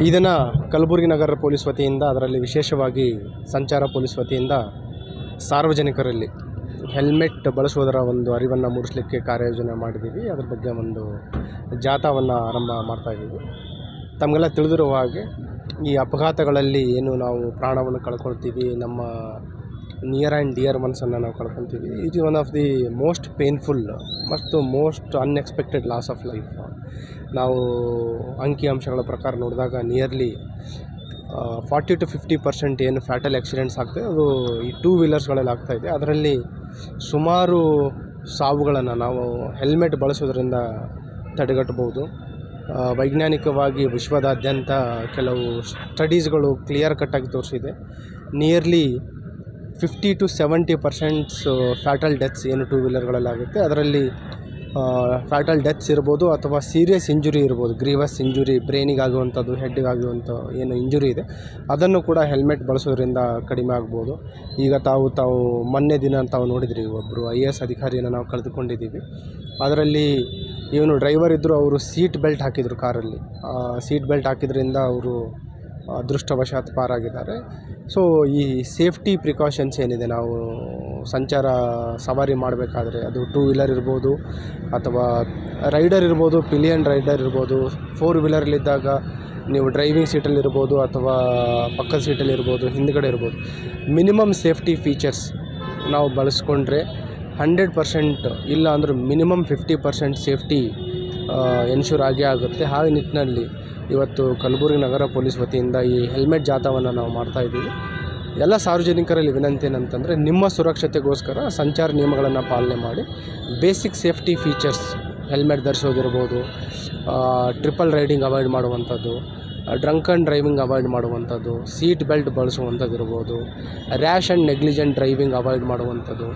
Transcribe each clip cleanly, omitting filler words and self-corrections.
ಈ ದಿನ ಕಲಬುರಗಿ ನಗರ ಪೊಲೀಸ್ ವತಿಯಿಂದ, ಅದರಲ್ಲಿ ವಿಶೇಷವಾಗಿ ಸಂಚಾರ ಪೊಲೀಸ್ ವತಿಯಿಂದ ಸಾರ್ವಜನಿಕರಲ್ಲಿ ಹೆಲ್ಮೆಟ್ ಬಳಸುವುದರ ಒಂದು ಅರಿವನ್ನು ಮೂಡಿಸಲಿಕ್ಕೆ ಕಾರ್ಯಯೋಜನೆ ಮಾಡಿದ್ದೀವಿ. ಅದ್ರ ಬಗ್ಗೆ ಒಂದು ಜಾಥಾವನ್ನು ಆರಂಭ ಮಾಡ್ತಾಯಿದ್ದೀವಿ. ತಮಗೆಲ್ಲ ತಿಳಿದಿರುವ ಹಾಗೆ ಈ ಅಪಘಾತಗಳಲ್ಲಿ ಏನು ನಾವು ಪ್ರಾಣವನ್ನು ಕಳ್ಕೊಳ್ತೀವಿ, ನಮ್ಮ ನಿಯರ್ ಆ್ಯಂಡ್ ಡಿಯರ್ ಒನ್ಸನ್ನು ನಾವು ಕಳ್ಕೊತೀವಿ. It is one of the most painful ಮತ್ತು most unexpected loss of life. ನಾವು ಅಂಕಿಅಂಶಗಳ ಪ್ರಕಾರ ನೋಡಿದಾಗ ನಿಯರ್ಲಿ 40 to 50% ಏನು ಫ್ಯಾಟಲ್ ಆಕ್ಸಿಡೆಂಟ್ಸ್ ಆಗ್ತದೆ ಅದು ಈ 2 ವೀಲರ್ಸ್ಗಳಲ್ಲಿ ಆಗ್ತಾಯಿದೆ. ಅದರಲ್ಲಿ ಸುಮಾರು ಸಾವುಗಳನ್ನು ನಾವು ಹೆಲ್ಮೆಟ್ ಬಳಸೋದ್ರಿಂದ ತಡೆಗಟ್ಟಬಹುದು. ವೈಜ್ಞಾನಿಕವಾಗಿ ವಿಶ್ವದಾದ್ಯಂತ ಕೆಲವು ಸ್ಟಡೀಸ್ಗಳು ಕ್ಲಿಯರ್ ಕಟ್ಟಾಗಿ ತೋರಿಸಿದೆ. ನಿಯರ್ಲಿ 50 to 70% ಫ್ಯಾಟಲ್ ಡೆತ್ಸ್ ಏನು 2 ವೀಲರ್ಗಳಲ್ಲಿ ಆಗುತ್ತೆ. ಅದರಲ್ಲಿ ಫ್ಯಾಟಲ್ ಡೆತ್ಸ್ ಇರ್ಬೋದು ಅಥವಾ ಸೀರಿಯಸ್ ಇಂಜುರಿ ಇರ್ಬೋದು, ಗ್ರೀವಸ್ ಇಂಜುರಿ, ಬ್ರೈನಿಗೆ ಆಗುವಂಥದ್ದು, ಹೆಡ್ಡಿಗಾಗುವಂಥ ಏನು ಇಂಜುರಿ ಇದೆ ಅದನ್ನು ಕೂಡ ಹೆಲ್ಮೆಟ್ ಬಳಸೋದ್ರಿಂದ ಕಡಿಮೆ ಆಗ್ಬೋದು. ಈಗ ತಾವು ಮೊನ್ನೆ ದಿನ ತಾವು ನೋಡಿದ್ರಿ, ಒಬ್ಬರು IAS ಅಧಿಕಾರಿಯನ್ನು ನಾವು ಕಳೆದುಕೊಂಡಿದ್ದೀವಿ. ಅದರಲ್ಲಿ ಇವನು ಡ್ರೈವರ್ ಇದ್ದರು, ಅವರು ಸೀಟ್ ಬೆಲ್ಟ್ ಹಾಕಿದರು ಕಾರಲ್ಲಿ. ಸೀಟ್ ಬೆಲ್ಟ್ ಹಾಕಿದ್ರಿಂದ ಅವರು ಅದೃಷ್ಟವಶಾತ್ ಪಾರಾಗಿದ್ದಾರೆ. ಸೊ ಈ ಸೇಫ್ಟಿ ಪ್ರಿಕಾಷನ್ಸ್ ಏನಿದೆ, ನಾವು ಸಂಚಾರ ಸವಾರಿ ಮಾಡಬೇಕಾದ್ರೆ ಅದು 2 ವೀಲರ್ ಇರ್ಬೋದು ಅಥವಾ ರೈಡರ್ ಇರ್ಬೋದು, ಪಿಲಿಯನ್ ರೈಡರ್ ಇರ್ಬೋದು, 4 ವೀಲರ್ಲಿದ್ದಾಗ ನೀವು ಡ್ರೈವಿಂಗ್ ಸೀಟಲ್ಲಿರ್ಬೋದು ಅಥವಾ ಪಕ್ಕದ ಸೀಟಲ್ಲಿರ್ಬೋದು, ಹಿಂದ್ಗಡೆ ಇರ್ಬೋದು, ಮಿನಿಮಮ್ ಸೇಫ್ಟಿ ಫೀಚರ್ಸ್ ನಾವು ಬಳಸ್ಕೊಂಡ್ರೆ 100% ಇಲ್ಲ ಅಂದ್ರೆ ಮಿನಿಮಮ್ 50% ಸೇಫ್ಟಿ ಎನ್ಶೂರ್ ಆಗೇ ಆಗುತ್ತೆ. ಹಾಗೆ ನಿಟ್ಟಿನಲ್ಲಿ ಇವತ್ತು ಕಲಬುರಗಿ ನಗರ ಪೊಲೀಸ್ ವತಿಯಿಂದ ಈ ಹೆಲ್ಮೆಟ್ ಜಾಥಾವನ್ನು ನಾವು ಮಾಡ್ತಾಯಿದ್ದೀವಿ. ಎಲ್ಲ ಸಾರ್ವಜನಿಕರಲ್ಲಿ ವಿನಂತಿ ಏನಂತಂದರೆ, ನಿಮ್ಮ ಸುರಕ್ಷತೆಗೋಸ್ಕರ ಸಂಚಾರ ನಿಯಮಗಳನ್ನು ಪಾಲನೆ ಮಾಡಿ. ಬೇಸಿಕ್ ಸೇಫ್ಟಿ ಫೀಚರ್ಸ್ ಹೆಲ್ಮೆಟ್ ಧರಿಸೋದಿರ್ಬೋದು, ಟ್ರಿಪಲ್ ರೈಡಿಂಗ್ ಅವಾಯ್ಡ್ ಮಾಡುವಂಥದ್ದು, ಡ್ರಂಕ್ ಆ್ಯಂಡ್ ಡ್ರೈವಿಂಗ್ ಅವಾಯ್ಡ್ ಮಾಡುವಂಥದ್ದು, ಸೀಟ್ ಬೆಲ್ಟ್ ಬಳಸುವಂಥದ್ದು ಇರ್ಬೋದು, rash and negligent driving avoid ಮಾಡುವಂಥದ್ದು,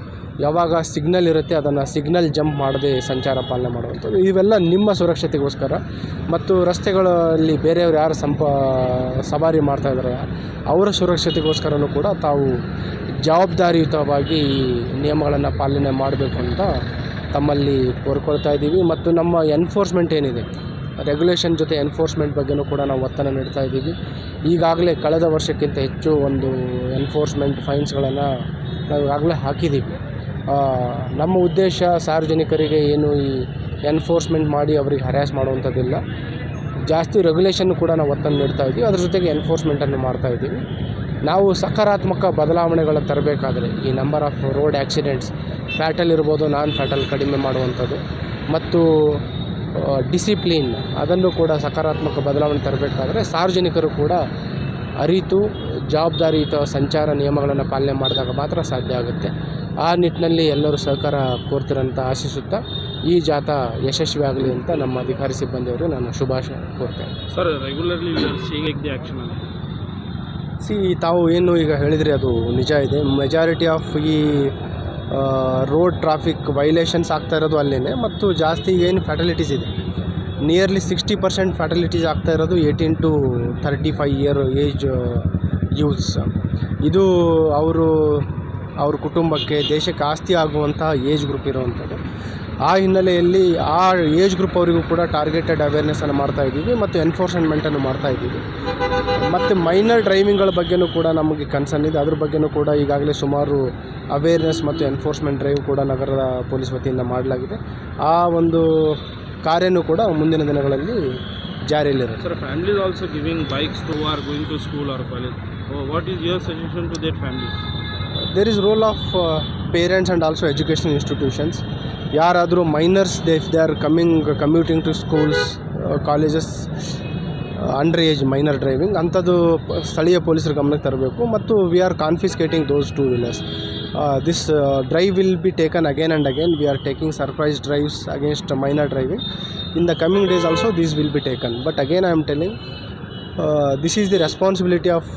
ಯಾವಾಗ ಸಿಗ್ನಲ್ ಇರುತ್ತೆ ಅದನ್ನು ಸಿಗ್ನಲ್ ಜಂಪ್ ಮಾಡದೆ ಸಂಚಾರ ಪಾಲನೆ ಮಾಡುವಂಥದ್ದು, ಇವೆಲ್ಲ ನಿಮ್ಮ ಸುರಕ್ಷತೆಗೋಸ್ಕರ. ಮತ್ತು ರಸ್ತೆಗಳಲ್ಲಿ ಬೇರೆಯವರು ಯಾರು ಸವಾರಿ ಮಾಡ್ತಾಯಿದ್ದಾರೆ ಅವರ ಸುರಕ್ಷತೆಗೋಸ್ಕರನೂ ಕೂಡ ತಾವು ಜವಾಬ್ದಾರಿಯುತವಾಗಿ ಈ ನಿಯಮಗಳನ್ನು ಪಾಲನೆ ಮಾಡಬೇಕು ಅಂತ ತಮ್ಮಲ್ಲಿ ಕೋರ್ಕೊಳ್ತಾ ಇದ್ದೀವಿ. ಮತ್ತು ನಮ್ಮ ಎನ್ಫೋರ್ಸ್ಮೆಂಟ್ ಏನಿದೆ, ರೆಗ್ಯುಲೇಷನ್ ಜೊತೆ ಎನ್ಫೋರ್ಸ್ಮೆಂಟ್ ಬಗ್ಗೆಯೂ ಕೂಡ ನಾವು ಒತ್ತನ್ನು ನೀಡ್ತಾ ಇದ್ದೀವಿ. ಈಗಾಗಲೇ ಕಳೆದ ವರ್ಷಕ್ಕಿಂತ ಹೆಚ್ಚು ಒಂದು ಎನ್ಫೋರ್ಸ್ಮೆಂಟ್ ಫೈನ್ಸ್ಗಳನ್ನು ನಾವು ಈಗಾಗಲೇ ಹಾಕಿದ್ದೀವಿ. ನಮ್ಮ ಉದ್ದೇಶ ಸಾರ್ವಜನಿಕರಿಗೆ ಏನು ಈ ಎನ್ಫೋರ್ಸ್ಮೆಂಟ್ ಮಾಡಿ ಅವರಿಗೆ ಹರ್ಯಾಸ್ ಮಾಡುವಂಥದ್ದಿಲ್ಲ. ಜಾಸ್ತಿ ರೆಗ್ಯುಲೇಷನ್ ಕೂಡ ನಾವು ಒತ್ತನ್ನು ನೀಡ್ತಾ ಇದ್ದೀವಿ, ಅದ್ರ ಜೊತೆಗೆ ಎನ್ಫೋರ್ಸ್ಮೆಂಟನ್ನು ಮಾಡ್ತಾಯಿದ್ದೀವಿ. ನಾವು ಸಕಾರಾತ್ಮಕ ಬದಲಾವಣೆಗಳನ್ನು ತರಬೇಕಾದ್ರೆ ಈ number of road accidents, fatal ಇರ್ಬೋದು, ನಾನ್ ಫ್ಯಾಟಲ್ ಕಡಿಮೆ ಮಾಡುವಂಥದ್ದು ಮತ್ತು ಡಿಸಿಪ್ಲಿನ್, ಅದನ್ನು ಕೂಡ ಸಕಾರಾತ್ಮಕ ಬದಲಾವಣೆ ತರಬೇಕಾದ್ರೆ ಸಾರ್ವಜನಿಕರು ಕೂಡ ಅರಿತು ಜವಾಬ್ದಾರಿಯುತ ಸಂಚಾರ ನಿಯಮಗಳನ್ನು ಪಾಲನೆ ಮಾಡಿದಾಗ ಮಾತ್ರ ಸಾಧ್ಯ ಆಗುತ್ತೆ. ಆ ನಿಟ್ಟಿನಲ್ಲಿ ಎಲ್ಲರೂ ಸಹಕಾರ ಕೋರ್ತಿರಂತ ಆಶಿಸುತ್ತಾ ಈ ಜಾಥಾ ಯಶಸ್ವಿ ಆಗಲಿ ಅಂತ ನಮ್ಮ ಅಧಿಕಾರಿ ಸಿಬ್ಬಂದಿಯವರು ನಾನು ಶುಭಾಶಯ ಕೋರ್ತೇನೆ. ಸರ್, ರೆಗ್ಯುಲರ್ಲಿ ಆ್ಯಕ್ಷನ್ ತಾವು ಏನು ಈಗ ಹೇಳಿದ್ರಿ ಅದು ನಿಜ ಇದೆ. ಮೆಜಾರಿಟಿ ಆಫ್ ಈ ರೋಡ್ ಟ್ರಾಫಿಕ್ ವೈಲೇಷನ್ಸ್ ಆಗ್ತಾ ಇರೋದು ಅಲ್ಲೇ. ಮತ್ತು ಜಾಸ್ತಿ ಏನು ಫ್ಯಾಟಲಿಟೀಸ್ ಇದೆ, ನಿಯರ್ಲಿ 60% ಫ್ಯಾಟಲಿಟೀಸ್ ಆಗ್ತಾ ಇರೋದು 18 to 35 ಇಯರ್ ಏಜ್ ಯೂತ್ಸ್. ಇದು ಅವ್ರ ಕುಟುಂಬಕ್ಕೆ, ದೇಶಕ್ಕೆ ಆಸ್ತಿ ಆಗುವಂಥ ಏಜ್ ಗ್ರೂಪ್ ಇರುವಂಥದ್ದು. ಆ ಹಿನ್ನೆಲೆಯಲ್ಲಿ ಆ ಏಜ್ ಗ್ರೂಪ್ ಅವರಿಗೂ ಕೂಡ ಟಾರ್ಗೆಟೆಡ್ ಅವೇರ್ನೆಸ್ಸನ್ನು ಮಾಡ್ತಾಯಿದ್ದೀವಿ ಮತ್ತು ಎನ್ಫೋರ್ಸ್ಮೆಂಟನ್ನು ಮಾಡ್ತಾಯಿದ್ದೀವಿ. ಮತ್ತು ಮೈನರ್ ಡ್ರೈವಿಂಗ್ಗಳ ಬಗ್ಗೆಯೂ ಕೂಡ ನಮಗೆ ಕನ್ಸರ್ನ್ ಇದೆ. ಅದ್ರ ಬಗ್ಗೆಯೂ ಕೂಡ ಈಗಾಗಲೇ ಸುಮಾರು ಅವೇರ್ನೆಸ್ ಮತ್ತು ಎನ್ಫೋರ್ಸ್ಮೆಂಟ್ ಡ್ರೈವ್ ಕೂಡ ನಗರದ ಪೊಲೀಸ್ ವತಿಯಿಂದ ಮಾಡಲಾಗಿದೆ. ಆ ಒಂದು ಕಾರ್ಯನೂ ಕೂಡ ಮುಂದಿನ ದಿನಗಳಲ್ಲಿ ಜಾರಿಯಲ್ಲಿರುತ್ತೆ. Sir, families also giving bikes to are going to school are college. What is your suggestion to their families? There is role of parents and also educational institutions. ಯಾರಾದರೂ minors if they are commuting to schools, colleges, under age minor driving ಅಂಥದ್ದು ಸ್ಥಳೀಯ ಪೊಲೀಸರ ಗಮನಕ್ಕೆ ತರಬೇಕು. ಮತ್ತು we are confiscating those 2 wheelers. This drive will be taken again and again. We are taking surprise drives against minor driving. In the coming days also these will be taken. But again I am telling, this is the responsibility of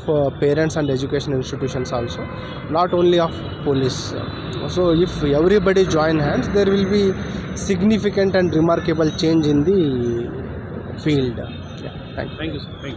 parents and education institutions also, not only of police. So if everybody join hands, there will be significant and remarkable change in the field. Yeah, thank you. Thank you, sir. Thank you.